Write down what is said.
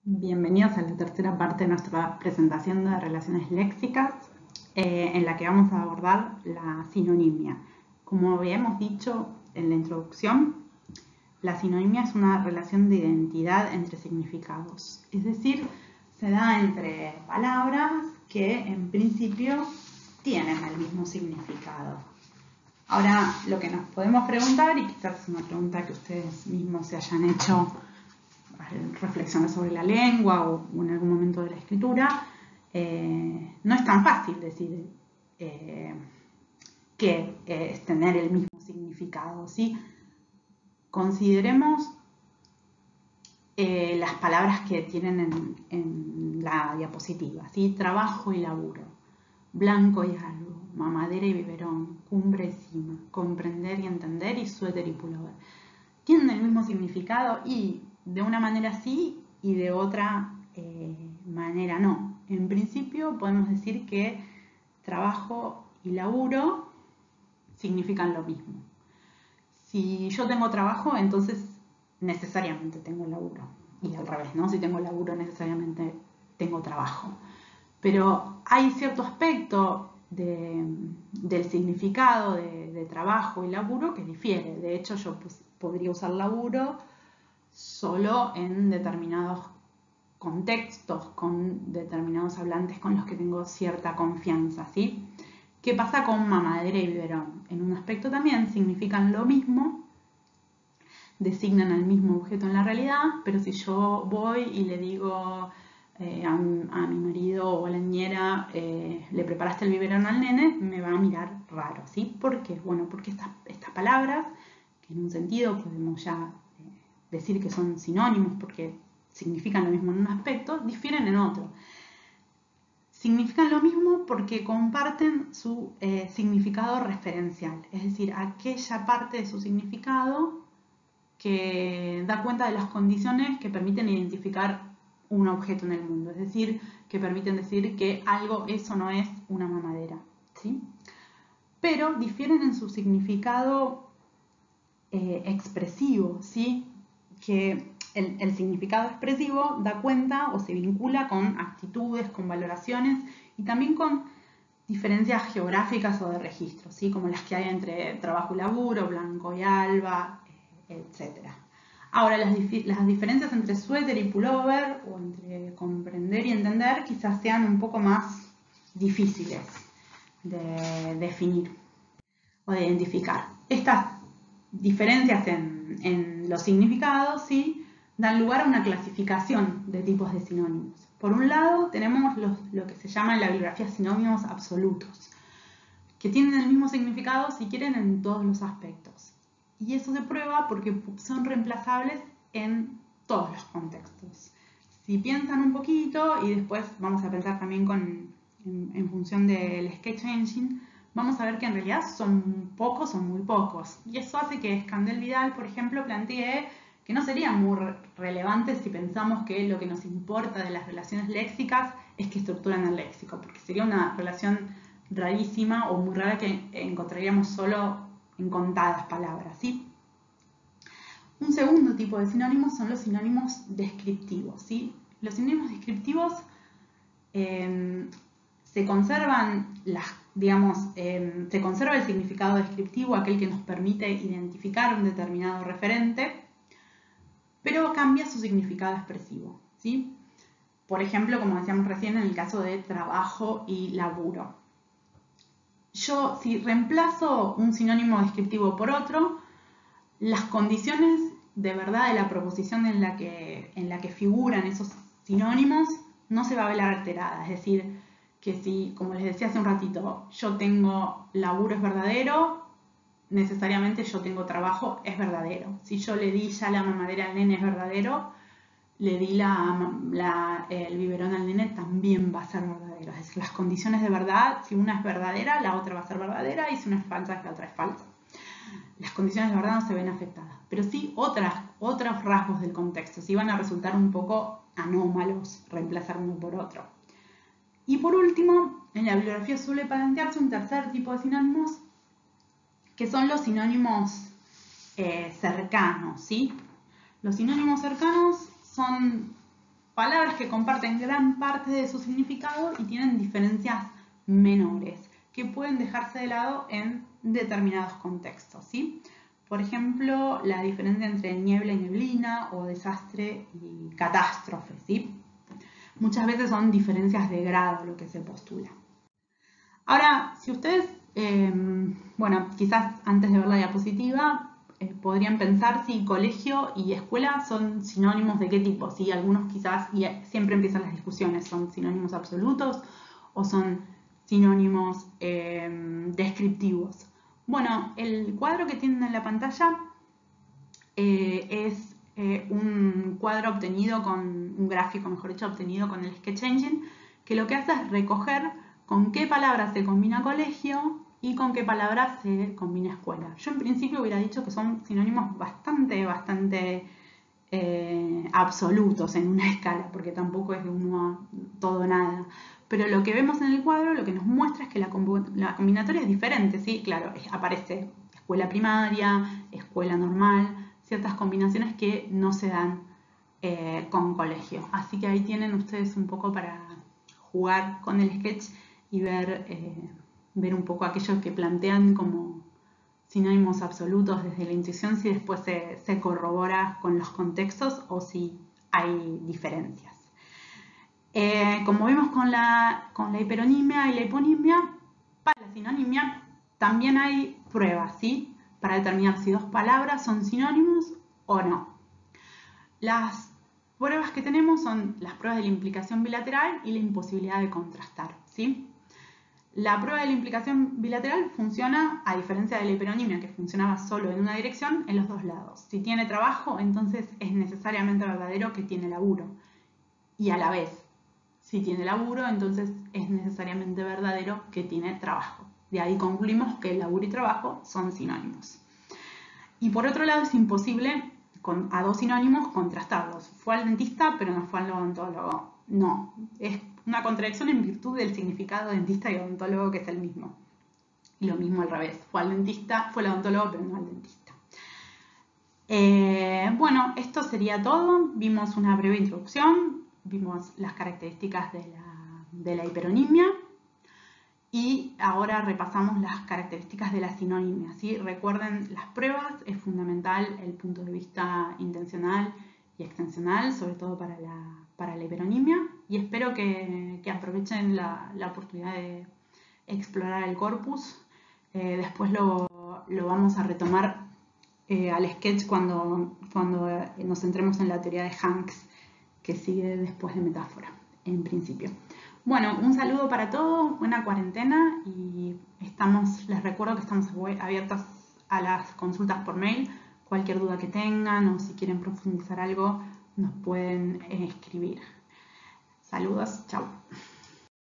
Bienvenidos a la tercera parte de nuestra presentación de relaciones léxicas, en la que vamos a abordar la sinonimia. Como habíamos dicho en la introducción, la sinonimia es una relación de identidad entre significados, es decir, se da entre palabras que en principio tienen el mismo significado. Ahora, lo que nos podemos preguntar, y quizás es una pregunta que ustedes mismos se hayan hecho al reflexionar sobre la lengua o en algún momento de la escritura, no es tan fácil decir que es tener el mismo significado, ¿sí? Consideremos las palabras que tienen en la diapositiva, ¿sí? Trabajo y laburo, blanco y algo, mamadera y biberón, cumbre y cima, comprender y entender y suéter y pullover. Tienen el mismo significado y de una manera sí y de otra manera no. En principio podemos decir que trabajo y laburo significan lo mismo. Si yo tengo trabajo, entonces necesariamente tengo laburo. Y al revés, ¿no? Si tengo laburo, necesariamente tengo trabajo. Pero hay cierto aspecto del significado de trabajo y laburo que difiere. De hecho, yo podría usar laburo solo en determinados contextos, con determinados hablantes con los que tengo cierta confianza, ¿sí? ¿Qué pasa con mamadera y biberón? En un aspecto también significan lo mismo, designan al mismo objeto en la realidad, pero si yo voy y le digo a mi marido o a la niñera, le preparaste el biberón al nene, me va a mirar raro, ¿sí? ¿Por qué? Bueno, porque estas palabras, que en un sentido podemos ya decir que son sinónimos porque significan lo mismo en un aspecto, difieren en otro. Significan lo mismo porque comparten su significado referencial, es decir, aquella parte de su significado que da cuenta de las condiciones que permiten identificar un objeto en el mundo, es decir, que permiten decir que algo es o no es una mamadera, ¿sí? Pero difieren en su significado expresivo, ¿sí? Que el significado expresivo da cuenta o se vincula con actitudes, con valoraciones y también con diferencias geográficas o de registro, ¿sí? Como las que hay entre trabajo y laburo, blanco y alba, etc. Ahora, las diferencias entre suéter y pullover o entre comprender y entender quizás sean un poco más difíciles de definir o de identificar. Estas diferencias en los significados, ¿sí?, dan lugar a una clasificación de tipos de sinónimos. Por un lado, tenemos lo que se llama en la bibliografía sinónimos absolutos, que tienen el mismo significado, si quieren, en todos los aspectos. Y eso se prueba porque son reemplazables en todos los contextos. Si piensan un poquito, y después vamos a pensar también en función del Sketch Engine, vamos a ver que en realidad son pocos, son muy pocos. Y eso hace que Scandel-Vidal, por ejemplo, plantee que no sería muy relevante si pensamos que lo que nos importa de las relaciones léxicas es que estructuran el léxico, porque sería una relación rarísima o muy rara que encontraríamos solo en contadas palabras, ¿sí? Un segundo tipo de sinónimos son los sinónimos descriptivos, ¿sí? Los sinónimos descriptivos se conservan se conserva el significado descriptivo, aquel que nos permite identificar un determinado referente, pero cambia su significado expresivo, ¿sí? Por ejemplo, como decíamos recién, en el caso de trabajo y laburo. Yo, si reemplazo un sinónimo descriptivo por otro, las condiciones de verdad de la proposición en la que figuran esos sinónimos no se va a ver alterada. Es decir, que si, como les decía hace un ratito, yo tengo laburo es verdadero, necesariamente yo tengo trabajo es verdadero. Si yo le di ya la mamadera al nene es verdadero, le di el biberón al nene también va a ser verdadero. Es decir, las condiciones de verdad, si una es verdadera, la otra va a ser verdadera, y si una es falsa, la otra es falsa. Las condiciones de verdad no se ven afectadas, pero sí otros rasgos del contexto, sí van a resultar un poco anómalos reemplazar uno por otro. Y por último, en la bibliografía suele plantearse un tercer tipo de sinónimos, que son los sinónimos cercanos, ¿sí? Los sinónimos cercanos son palabras que comparten gran parte de su significado y tienen diferencias menores que pueden dejarse de lado en determinados contextos, ¿sí? Por ejemplo, la diferencia entre niebla y neblina o desastre y catástrofe, ¿sí? Muchas veces son diferencias de grado lo que se postula. Ahora, si ustedes, bueno, quizás antes de ver la diapositiva, podrían pensar si colegio y escuela son sinónimos de qué tipo. ¿Sí? Algunos quizás, y siempre empiezan las discusiones, son sinónimos absolutos o son sinónimos descriptivos. Bueno, el cuadro que tienen en la pantalla es un cuadro obtenido con, un gráfico, mejor dicho, obtenido con el Sketch Engine, que lo que hace es recoger con qué palabra se combina colegio y con qué palabra se combina escuela. Yo en principio hubiera dicho que son sinónimos bastante absolutos en una escala, porque tampoco es de uno a todo nada. Pero lo que vemos en el cuadro, lo que nos muestra es que la combinatoria es diferente, ¿sí? Claro, aparece escuela primaria, escuela normal, ciertas combinaciones que no se dan con colegio. Así que ahí tienen ustedes un poco para jugar con el sketch y ver un poco aquello que plantean como sinónimos absolutos desde la intuición, si después se corrobora con los contextos o si hay diferencias. Como vimos con la hiperonimia y la hiponimia, para la sinonimia también hay pruebas, ¿sí? Para determinar si dos palabras son sinónimos o no. Las pruebas que tenemos son las pruebas de la implicación bilateral y la imposibilidad de contrastar, ¿sí? La prueba de la implicación bilateral funciona, a diferencia de la hiperonimia, que funcionaba solo en una dirección, en los dos lados. Si tiene trabajo, entonces es necesariamente verdadero que tiene laburo. Y a la vez, si tiene laburo, entonces es necesariamente verdadero que tiene trabajo. De ahí concluimos que laburo y trabajo son sinónimos. Y por otro lado, es imposible a dos sinónimos contrastarlos. Fue al dentista, pero no fue al odontólogo. No, es una contradicción en virtud del significado de dentista y odontólogo, que es el mismo. Y lo mismo al revés. Fue al dentista, fue al odontólogo, pero no al dentista. Bueno, esto sería todo. Vimos una breve introducción, vimos las características de la hiperonimia y ahora repasamos las características de la sinonimia, ¿sí? Recuerden las pruebas, es fundamental el punto de vista intencional y extensional, sobre todo para la hiperonimia, y espero que aprovechen la oportunidad de explorar el corpus. Después lo vamos a retomar al sketch cuando nos centremos en la teoría de Hanks, que sigue después de metáfora, en principio. Bueno, un saludo para todos, buena cuarentena y les recuerdo que estamos abiertas a las consultas por mail. Cualquier duda que tengan o si quieren profundizar algo, nos pueden escribir. Saludos, chao.